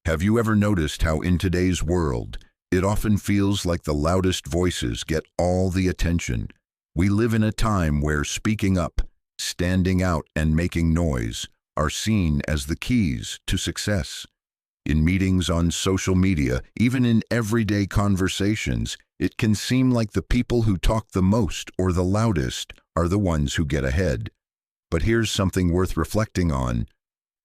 Have you ever noticed how in today's world, it often feels like the loudest voices get all the attention? We live in a time where speaking up, standing out, and making noise are seen as the keys to success. In meetings on social media, even in everyday conversations, it can seem like the people who talk the most or the loudest are the ones who get ahead. But here's something worth reflecting on.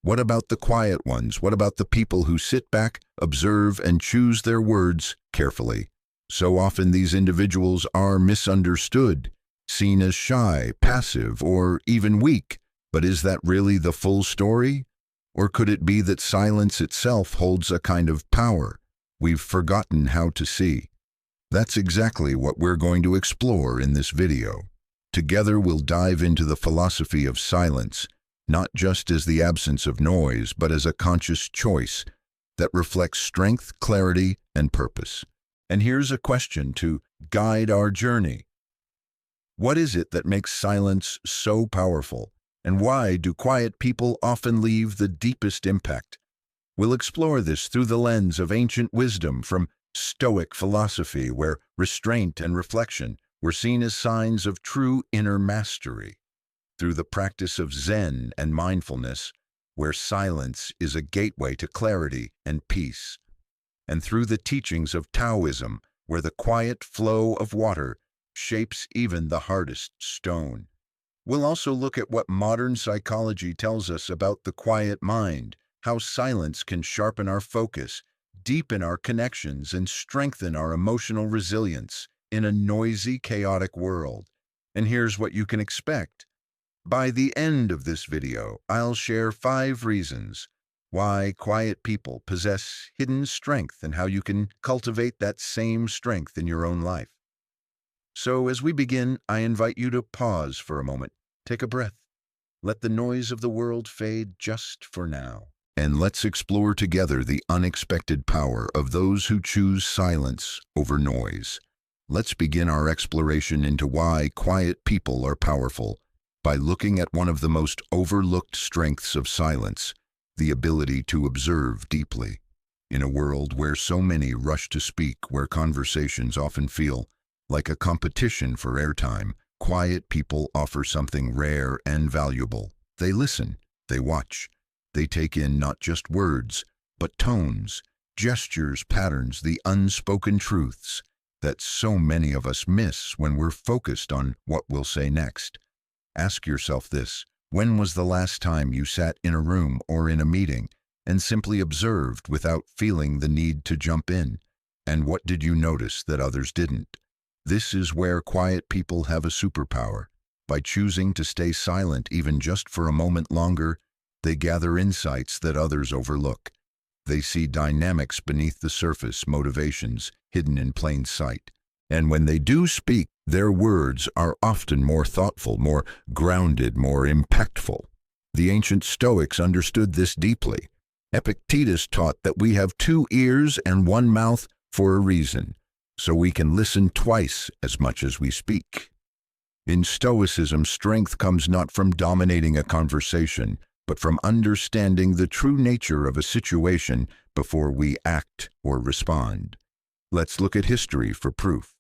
What about the quiet ones? What about the people who sit back, observe, and choose their words carefully? So often these individuals are misunderstood, seen as shy, passive, or even weak. But is that really the full story? Or could it be that silence itself holds a kind of power we've forgotten how to see? That's exactly what we're going to explore in this video. Together we'll dive into the philosophy of silence, not just as the absence of noise, but as a conscious choice that reflects strength, clarity, and purpose. And here's a question to guide our journey. What is it that makes silence so powerful? And why do quiet people often leave the deepest impact? We'll explore this through the lens of ancient wisdom from Stoic philosophy, where restraint and reflection were seen as signs of true inner mastery, through the practice of Zen and mindfulness, where silence is a gateway to clarity and peace, and through the teachings of Taoism, where the quiet flow of water shapes even the hardest stone. We'll also look at what modern psychology tells us about the quiet mind, how silence can sharpen our focus, deepen our connections, and strengthen our emotional resilience in a noisy, chaotic world. And here's what you can expect. By the end of this video, I'll share 5 reasons why quiet people possess hidden strength and how you can cultivate that same strength in your own life. So as we begin, I invite you to pause for a moment, take a breath, let the noise of the world fade just for now. And let's explore together the unexpected power of those who choose silence over noise. Let's begin our exploration into why quiet people are powerful by looking at one of the most overlooked strengths of silence, the ability to observe deeply. In a world where so many rush to speak, where conversations often feel like a competition for airtime, quiet people offer something rare and valuable. They listen, they watch, they take in not just words, but tones, gestures, patterns, the unspoken truths that so many of us miss when we're focused on what we'll say next. Ask yourself this: when was the last time you sat in a room or in a meeting and simply observed without feeling the need to jump in? And what did you notice that others didn't? This is where quiet people have a superpower. By choosing to stay silent even just for a moment longer, they gather insights that others overlook. They see dynamics beneath the surface, motivations hidden in plain sight. And when they do speak, their words are often more thoughtful, more grounded, more impactful. The ancient Stoics understood this deeply. Epictetus taught that we have 2 ears and 1 mouth for a reason, so we can listen twice as much as we speak. In Stoicism, strength comes not from dominating a conversation, but from understanding the true nature of a situation before we act or respond. Let's look at history for proof.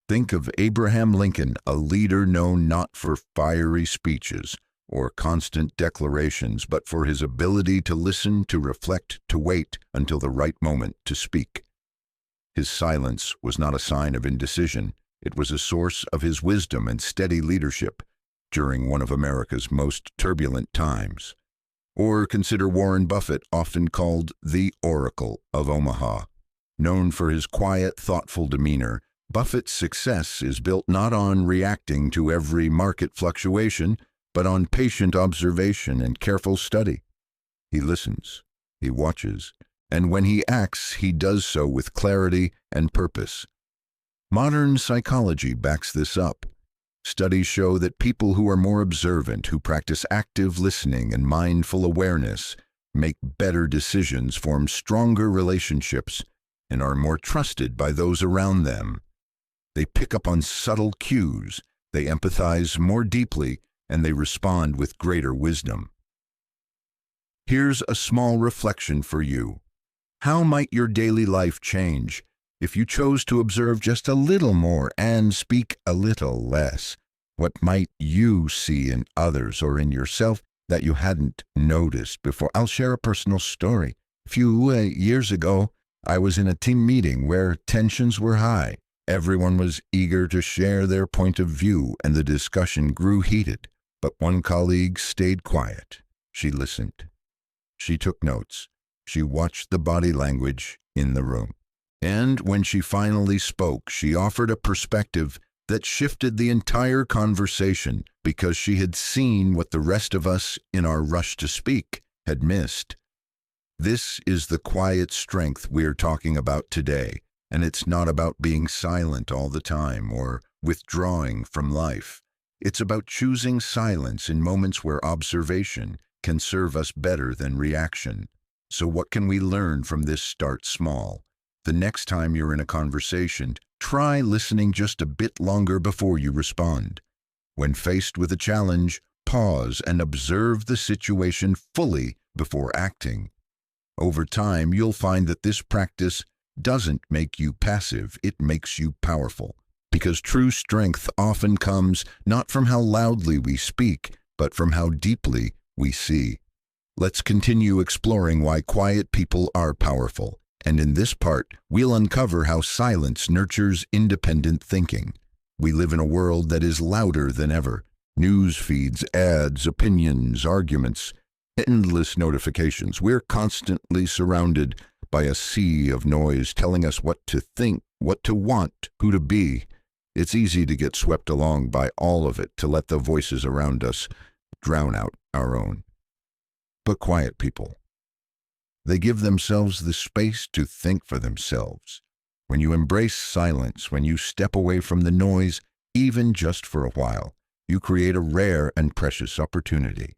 Think of Abraham Lincoln, a leader known not for fiery speeches or constant declarations, but for his ability to listen, to reflect, to wait until the right moment to speak. His silence was not a sign of indecision. It was a source of his wisdom and steady leadership during one of America's most turbulent times. Or consider Warren Buffett, often called the Oracle of Omaha. Known for his quiet, thoughtful demeanor, Buffett's success is built not on reacting to every market fluctuation, but on patient observation and careful study. He listens, he watches, and when he acts, he does so with clarity and purpose. Modern psychology backs this up. Studies show that people who are more observant, who practice active listening and mindful awareness, make better decisions, form stronger relationships, and are more trusted by those around them. They pick up on subtle cues, they empathize more deeply, and they respond with greater wisdom. Here's a small reflection for you. How might your daily life change if you chose to observe just a little more and speak a little less? What might you see in others or in yourself that you hadn't noticed before? I'll share a personal story. A few years ago, I was in a team meeting where tensions were high. Everyone was eager to share their point of view, and the discussion grew heated. But one colleague stayed quiet. She listened. She took notes. She watched the body language in the room. And when she finally spoke, she offered a perspective that shifted the entire conversation because she had seen what the rest of us, in our rush to speak, had missed. This is the quiet strength we're talking about today, and it's not about being silent all the time or withdrawing from life. It's about choosing silence in moments where observation can serve us better than reaction. So what can we learn from this? Start small. The next time you're in a conversation, try listening just a bit longer before you respond. When faced with a challenge, pause and observe the situation fully before acting. Over time, you'll find that this practice doesn't make you passive, it makes you powerful. Because true strength often comes not from how loudly we speak, but from how deeply we see. Let's continue exploring why quiet people are powerful. And in this part, we'll uncover how silence nurtures independent thinking. We live in a world that is louder than ever. News feeds, ads, opinions, arguments, endless notifications. We're constantly surrounded by a sea of noise telling us what to think, what to want, who to be. It's easy to get swept along by all of it, to let the voices around us drown out our own. But quiet people, they give themselves the space to think for themselves. When you embrace silence, when you step away from the noise, even just for a while, you create a rare and precious opportunity.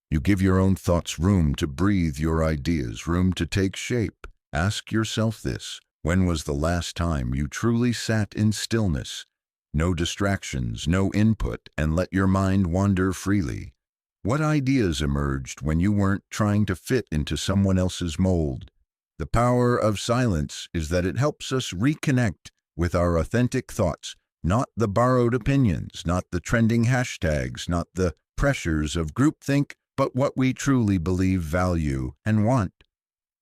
You give your own thoughts room to breathe, your ideas room to take shape. Ask yourself this: when was the last time you truly sat in stillness? No distractions, no input, and let your mind wander freely. What ideas emerged when you weren't trying to fit into someone else's mold? The power of silence is that it helps us reconnect with our authentic thoughts, not the borrowed opinions, not the trending hashtags, not the pressures of groupthink, but what we truly believe, value, and want.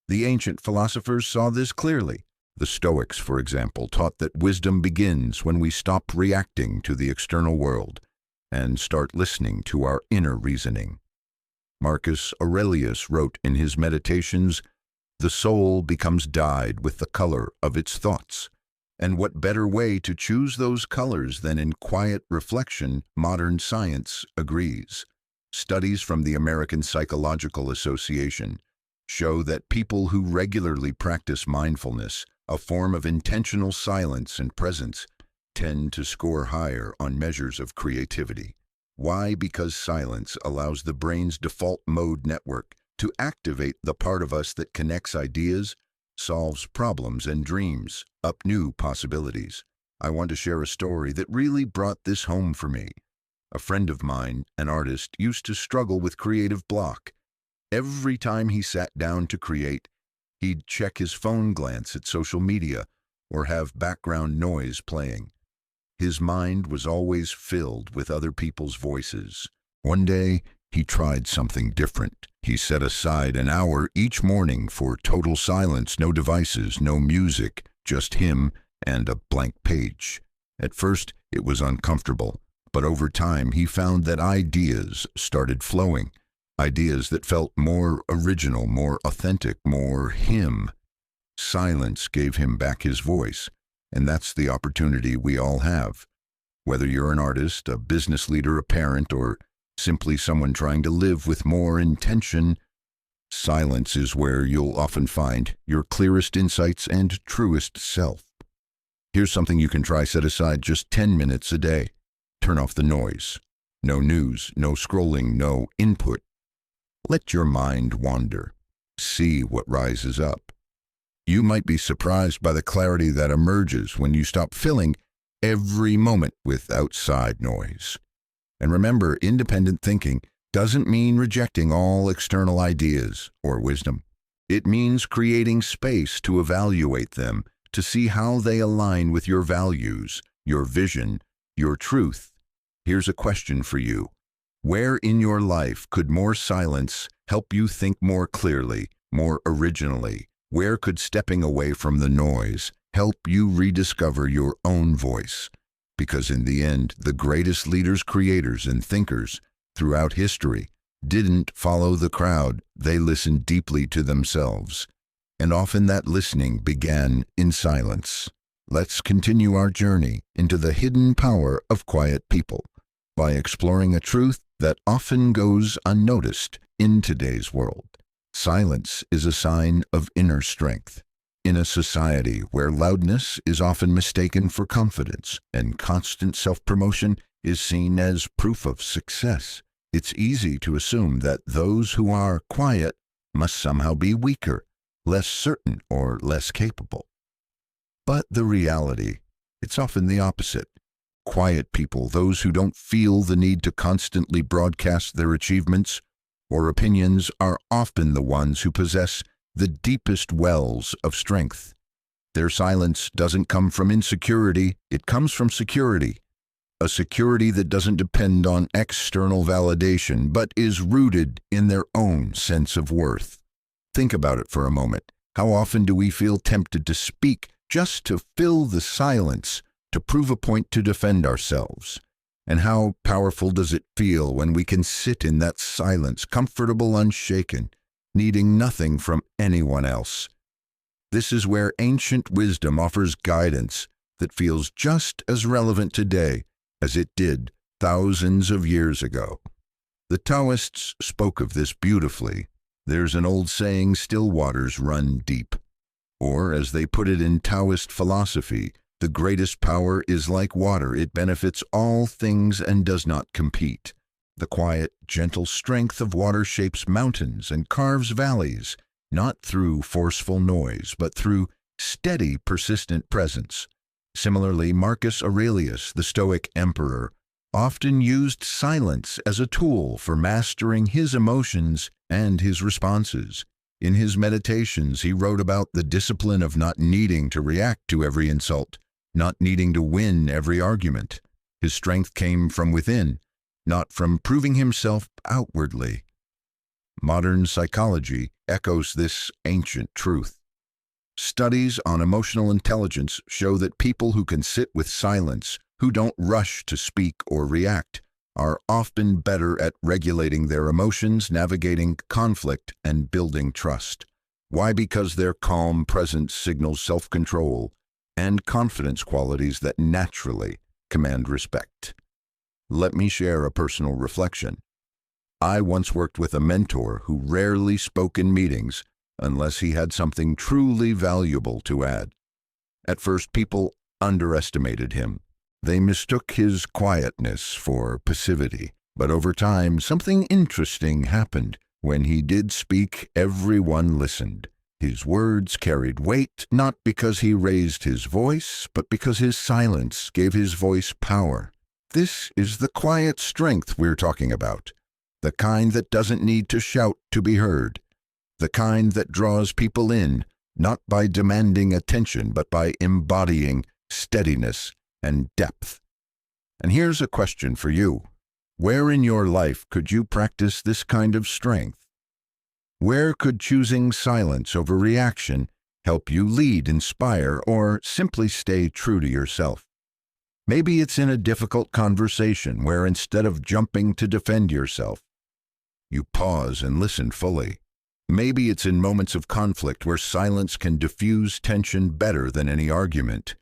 The ancient philosophers saw this clearly. The Stoics, for example, taught that wisdom begins when we stop reacting to the external world and start listening to our inner reasoning. Marcus Aurelius wrote in his Meditations, "The soul becomes dyed with the color of its thoughts." And what better way to choose those colors than in quiet reflection? Modern science agrees. Studies from the American Psychological Association show that people who regularly practice mindfulness, a form of intentional silence and presence, tend to score higher on measures of creativity. Why? Because silence allows the brain's default mode network to activate the part of us that connects ideas, solves problems, and dreams up new possibilities. I want to share a story that really brought this home for me. A friend of mine, an artist, used to struggle with creative block. Every time he sat down to create, he'd check his phone, glance at social media, or have background noise playing. His mind was always filled with other people's voices. One day, he tried something different. He set aside an hour each morning for total silence, no devices, no music, just him and a blank page. At first, it was uncomfortable, but over time he found that ideas started flowing. Ideas that felt more original, more authentic, more him. Silence gave him back his voice. And that's the opportunity we all have. Whether you're an artist, a business leader, a parent, or simply someone trying to live with more intention, silence is where you'll often find your clearest insights and truest self. Here's something you can try. Set aside just 10 minutes a day. Turn off the noise. No news, no scrolling, no input. Let your mind wander. See what rises up. You might be surprised by the clarity that emerges when you stop filling every moment with outside noise. And remember, independent thinking doesn't mean rejecting all external ideas or wisdom. It means creating space to evaluate them, to see how they align with your values, your vision, your truth. Here's a question for you. Where in your life could more silence help you think more clearly, more originally? Where could stepping away from the noise help you rediscover your own voice? Because in the end, the greatest leaders, creators, and thinkers throughout history didn't follow the crowd. They listened deeply to themselves. And often that listening began in silence. Let's continue our journey into the hidden power of quiet people by exploring a truth that often goes unnoticed in today's world. Silence is a sign of inner strength. In a society where loudness is often mistaken for confidence and constant self-promotion is seen as proof of success, it's easy to assume that those who are quiet must somehow be weaker, less certain, or less capable. But the reality, it's often the opposite. Quiet people, those who don't feel the need to constantly broadcast their achievements or opinions, are often the ones who possess the deepest wells of strength. Their silence doesn't come from insecurity, it comes from security. A security that doesn't depend on external validation, but is rooted in their own sense of worth. Think about it for a moment. How often do we feel tempted to speak just to fill the silence, to prove a point, to defend ourselves? And how powerful does it feel when we can sit in that silence, comfortable, unshaken, needing nothing from anyone else? This is where ancient wisdom offers guidance that feels just as relevant today as it did thousands of years ago. The Taoists spoke of this beautifully. There's an old saying, still waters run deep. Or, as they put it in Taoist philosophy, the greatest power is like water. It benefits all things and does not compete. The quiet, gentle strength of water shapes mountains and carves valleys, not through forceful noise, but through steady, persistent presence. Similarly, Marcus Aurelius, the Stoic emperor, often used silence as a tool for mastering his emotions and his responses. In his meditations, he wrote about the discipline of not needing to react to every insult, not needing to win every argument. His strength came from within, not from proving himself outwardly. Modern psychology echoes this ancient truth. Studies on emotional intelligence show that people who can sit with silence, who don't rush to speak or react, are often better at regulating their emotions, navigating conflict, and building trust. Why? Because their calm presence signals self-control and confidence, qualities that naturally command respect. Let me share a personal reflection. I once worked with a mentor who rarely spoke in meetings unless he had something truly valuable to add. At first, people underestimated him. They mistook his quietness for passivity. But over time, something interesting happened. When he did speak, everyone listened. His words carried weight, not because he raised his voice, but because his silence gave his voice power. This is the quiet strength we're talking about. The kind that doesn't need to shout to be heard. The kind that draws people in, not by demanding attention, but by embodying steadiness and depth. And here's a question for you. Where in your life could you practice this kind of strength? Where could choosing silence over reaction help you lead, inspire, or simply stay true to yourself? Maybe it's in a difficult conversation where instead of jumping to defend yourself, you pause and listen fully. Maybe it's in moments of conflict where silence can diffuse tension better than any argument.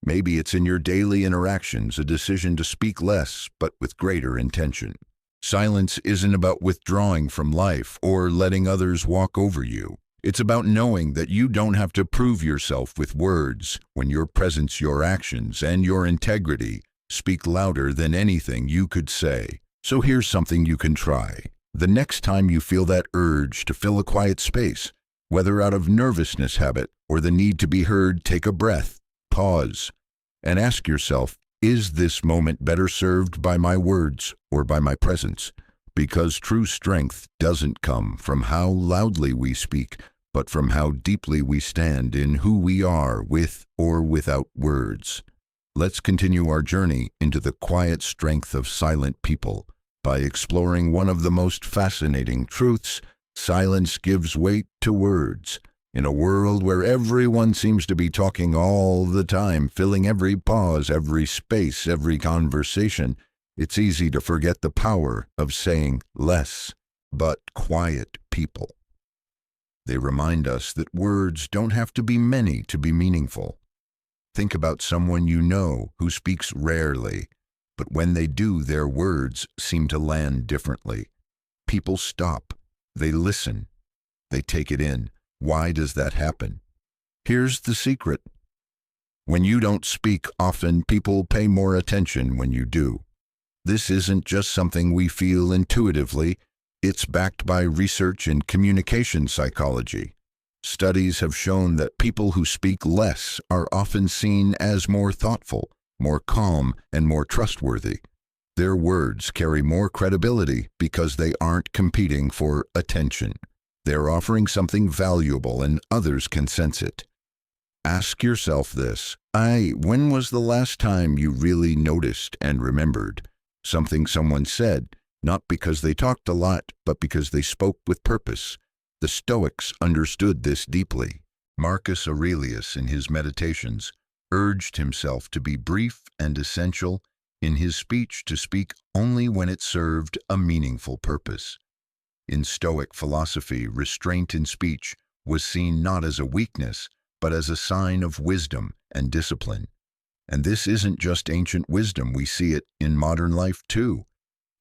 Maybe it's in your daily interactions, a decision to speak less but with greater intention. Silence isn't about withdrawing from life or letting others walk over you. It's about knowing that you don't have to prove yourself with words when your presence, your actions, and your integrity speak louder than anything you could say. So here's something you can try. The next time you feel that urge to fill a quiet space, whether out of nervousness habit or the need to be heard, take a breath, pause, and ask yourself, is this moment better served by my words or by my presence? Because true strength doesn't come from how loudly we speak, but from how deeply we stand in who we are with or without words. Let's continue our journey into the quiet strength of silent people by exploring one of the most fascinating truths: silence gives weight to words. In a world where everyone seems to be talking all the time, filling every pause, every space, every conversation, it's easy to forget the power of saying less. But quiet people, they remind us that words don't have to be many to be meaningful. Think about someone you know who speaks rarely, but when they do, their words seem to land differently. People stop, they listen, they take it in. Why does that happen? Here's the secret. When you don't speak often, people pay more attention when you do. This isn't just something we feel intuitively. It's backed by research in communication psychology. Studies have shown that people who speak less are often seen as more thoughtful, more calm, and more trustworthy. Their words carry more credibility because they aren't competing for attention. They're offering something valuable and others can sense it. Ask yourself this: when was the last time you really noticed and remembered something someone said, not because they talked a lot, but because they spoke with purpose? The Stoics understood this deeply. Marcus Aurelius, in his Meditations, urged himself to be brief and essential, in his speech to speak only when it served a meaningful purpose. In Stoic philosophy, restraint in speech was seen not as a weakness, but as a sign of wisdom and discipline. And this isn't just ancient wisdom, we see it in modern life too.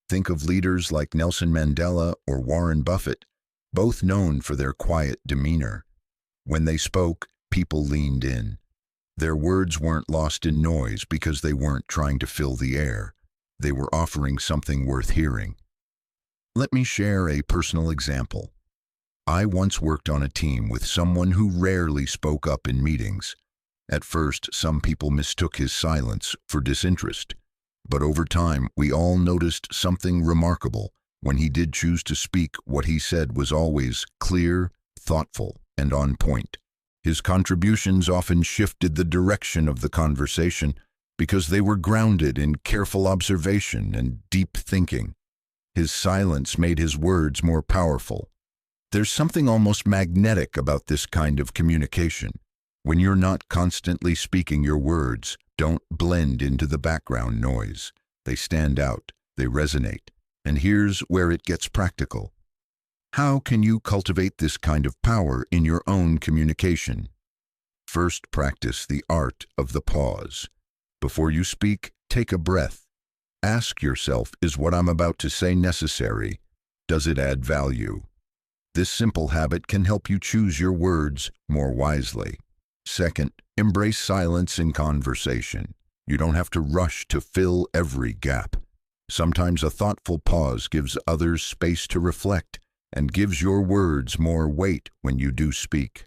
Think of leaders like Nelson Mandela or Warren Buffett, both known for their quiet demeanor. When they spoke, people leaned in. Their words weren't lost in noise because they weren't trying to fill the air. They were offering something worth hearing. Let me share a personal example. I once worked on a team with someone who rarely spoke up in meetings. At first, some people mistook his silence for disinterest. But over time, we all noticed something remarkable. When he did choose to speak, what he said was always clear, thoughtful, and on point. His contributions often shifted the direction of the conversation because they were grounded in careful observation and deep thinking. His silence made his words more powerful. There's something almost magnetic about this kind of communication. When you're not constantly speaking, your words don't blend into the background noise. They stand out, they resonate. And here's where it gets practical. How can you cultivate this kind of power in your own communication? First, practice the art of the pause. Before you speak, take a breath. Ask yourself, is what I'm about to say necessary? Does it add value? This simple habit can help you choose your words more wisely. Second, embrace silence in conversation. You don't have to rush to fill every gap. Sometimes a thoughtful pause gives others space to reflect and gives your words more weight when you do speak.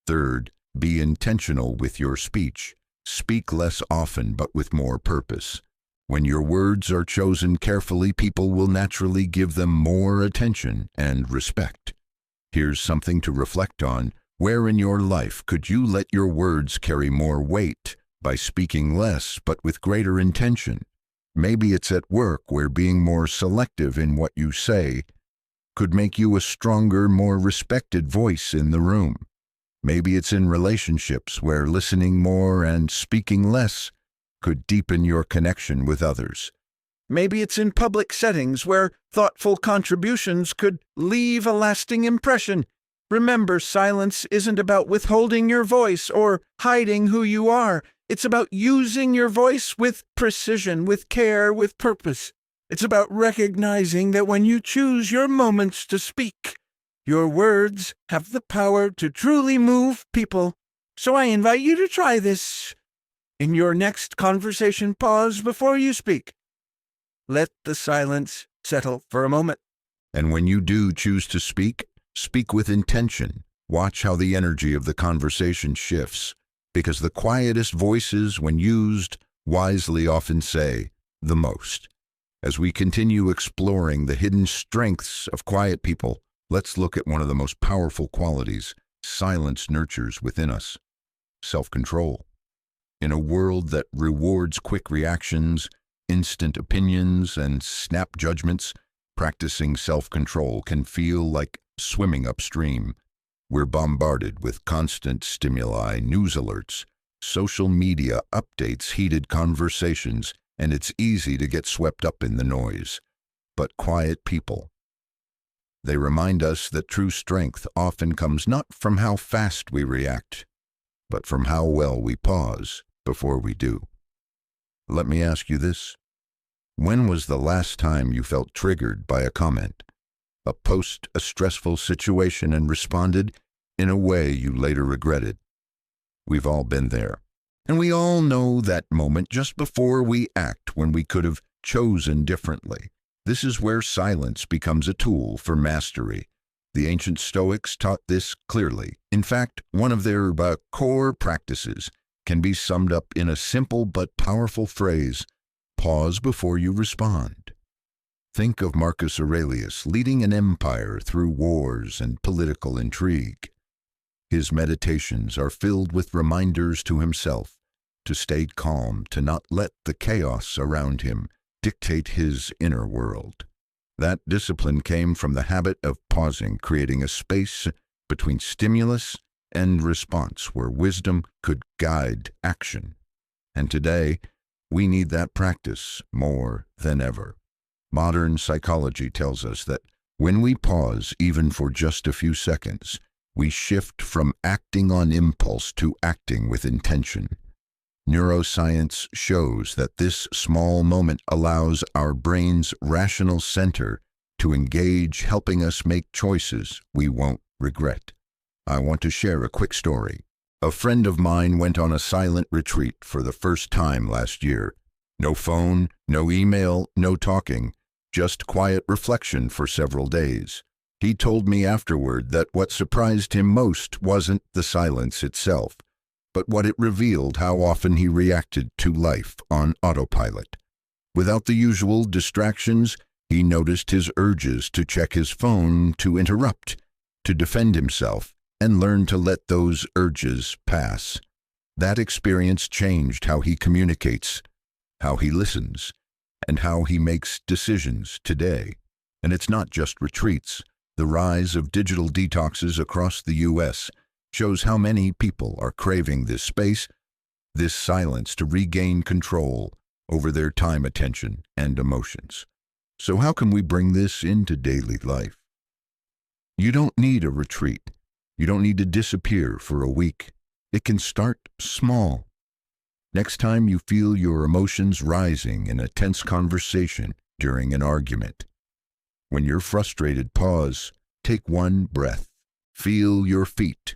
Third, be intentional with your speech. Speak less often but with more purpose. When your words are chosen carefully, people will naturally give them more attention and respect. Here's something to reflect on. Where in your life could you let your words carry more weight by speaking less but with greater intention? Maybe it's at work, where being more selective in what you say could make you a stronger, more respected voice in the room. Maybe it's in relationships, where listening more and speaking less could deepen your connection with others. Maybe it's in public settings, where thoughtful contributions could leave a lasting impression. Remember, silence isn't about withholding your voice or hiding who you are. It's about using your voice with precision, with care, with purpose. It's about recognizing that when you choose your moments to speak, your words have the power to truly move people. So I invite you to try this. In your next conversation, pause before you speak. Let the silence settle for a moment. And when you do choose to speak, speak with intention. Watch how the energy of the conversation shifts, because the quietest voices, when used wisely, often say the most. As we continue exploring the hidden strengths of quiet people, let's look at one of the most powerful qualities: silence nurtures within us self-control. In a world that rewards quick reactions, instant opinions, and snap judgments, practicing self-control can feel like swimming upstream. We're bombarded with constant stimuli, news alerts, social media updates, heated conversations, and it's easy to get swept up in the noise. But quiet people, they remind us that true strength often comes not from how fast we react, but from how well we pause before we do. Let me ask you this. When was the last time you felt triggered by a comment, a post, a stressful situation, and responded in a way you later regretted? We've all been there. And we all know that moment just before we act when we could have chosen differently. This is where silence becomes a tool for mastery. The ancient Stoics taught this clearly. In fact, one of their core practices can be summed up in a simple but powerful phrase: pause before you respond. Think of Marcus Aurelius leading an empire through wars and political intrigue. His meditations are filled with reminders to himself to stay calm, to not let the chaos around him dictate his inner world. That discipline came from the habit of pausing, creating a space between stimulus and response where wisdom could guide action. And today, we need that practice more than ever. Modern psychology tells us that when we pause, even for just a few seconds, we shift from acting on impulse to acting with intention. Neuroscience shows that this small moment allows our brain's rational center to engage, helping us make choices we won't regret. I want to share a quick story. A friend of mine went on a silent retreat for the first time last year. No phone, no email, no talking, just quiet reflection for several days. He told me afterward that what surprised him most wasn't the silence itself, but what it revealed how often he reacted to life on autopilot. Without the usual distractions, he noticed his urges to check his phone, to interrupt, to defend himself, and learned to let those urges pass. That experience changed how he communicates, how he listens, and how he makes decisions today. And it's not just retreats. The rise of digital detoxes across the U.S. shows how many people are craving this space, this silence to regain control over their time, attention, and emotions. So how can we bring this into daily life? You don't need a retreat. You don't need to disappear for a week. It can start small. Next time you feel your emotions rising in a tense conversation during an argument, when you're frustrated, pause, take one breath, feel your feet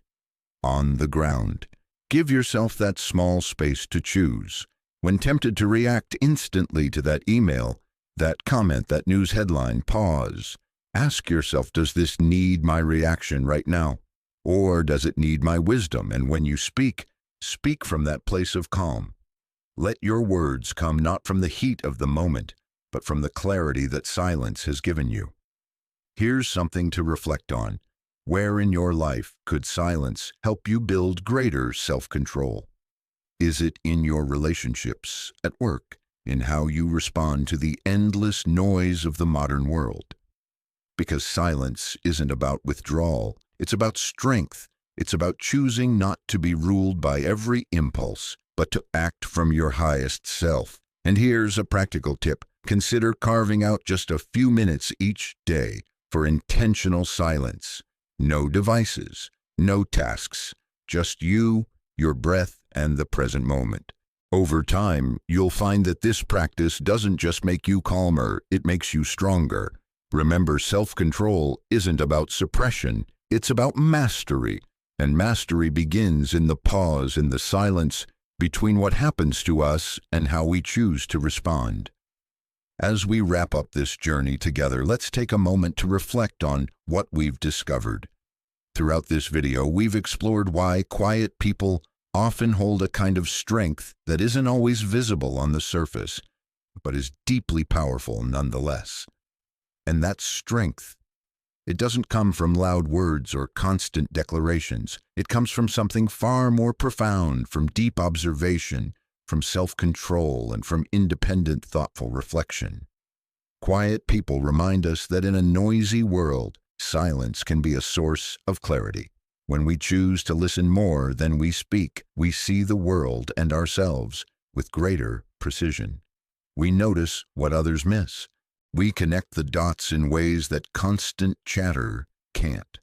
on the ground. Give yourself that small space to choose. When tempted to react instantly to that email, that comment, that news headline, pause. Ask yourself, does this need my reaction right now? Or does it need my wisdom? And when you speak, speak from that place of calm. Let your words come not from the heat of the moment, but from the clarity that silence has given you. Here's something to reflect on. Where in your life could silence help you build greater self-control? Is it in your relationships, at work, in how you respond to the endless noise of the modern world? Because silence isn't about withdrawal, it's about strength. It's about choosing not to be ruled by every impulse, but to act from your highest self. And here's a practical tip. Consider carving out just a few minutes each day for intentional silence. No devices, no tasks, just you, your breath, and the present moment. Over time, you'll find that this practice doesn't just make you calmer, it makes you stronger. Remember, self-control isn't about suppression, it's about mastery. And mastery begins in the pause, in the silence between what happens to us and how we choose to respond. As we wrap up this journey together, let's take a moment to reflect on what we've discovered. Throughout this video, we've explored why quiet people often hold a kind of strength that isn't always visible on the surface, but is deeply powerful nonetheless. And that strength It doesn't come from loud words or constant declarations. It comes from something far more profound, from deep observation, from self-control, and from independent, thoughtful reflection. Quiet people remind us that in a noisy world, silence can be a source of clarity. When we choose to listen more than we speak, we see the world and ourselves with greater precision. We notice what others miss. We connect the dots in ways that constant chatter can't.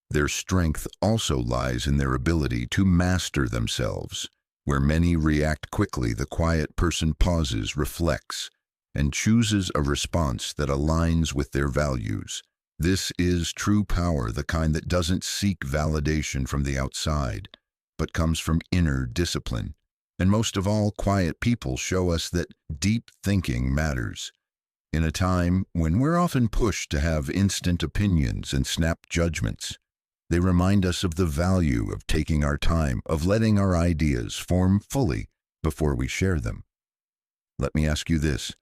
Their strength also lies in their ability to master themselves. Where many react quickly, the quiet person pauses, reflects, and chooses a response that aligns with their values. This is true power, the kind that doesn't seek validation from the outside, but comes from inner discipline. And most of all, quiet people show us that deep thinking matters. In a time when we're often pushed to have instant opinions and snap judgments, they remind us of the value of taking our time, of letting our ideas form fully before we share them. Let me ask you this.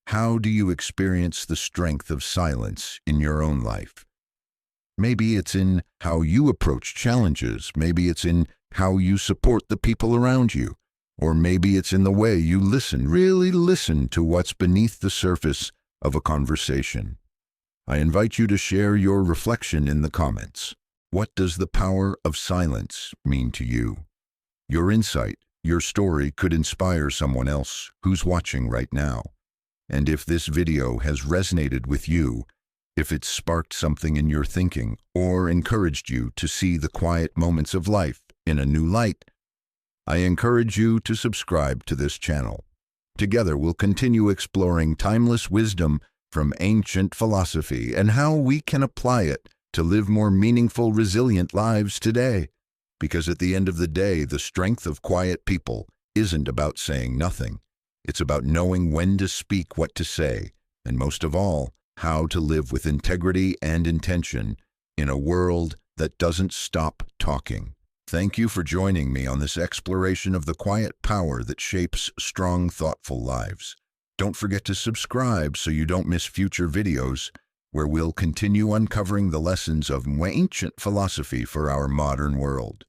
How do you experience the strength of silence in your own life? Maybe it's in how you approach challenges. Maybe it's in how you support the people around you. Or maybe it's in the way you listen, really listen to what's beneath the surface of a conversation. I invite you to share your reflection in the comments. What does the power of silence mean to you? Your insight, your story could inspire someone else who's watching right now. And if this video has resonated with you, if it sparked something in your thinking or encouraged you to see the quiet moments of life in a new light, I encourage you to subscribe to this channel. Together we'll continue exploring timeless wisdom from ancient philosophy and how we can apply it to live more meaningful, resilient lives today. Because at the end of the day, the strength of quiet people isn't about saying nothing. It's about knowing when to speak, what to say, and most of all, how to live with integrity and intention in a world that doesn't stop talking. Thank you for joining me on this exploration of the quiet power that shapes strong, thoughtful lives. Don't forget to subscribe so you don't miss future videos where we'll continue uncovering the lessons of ancient philosophy for our modern world.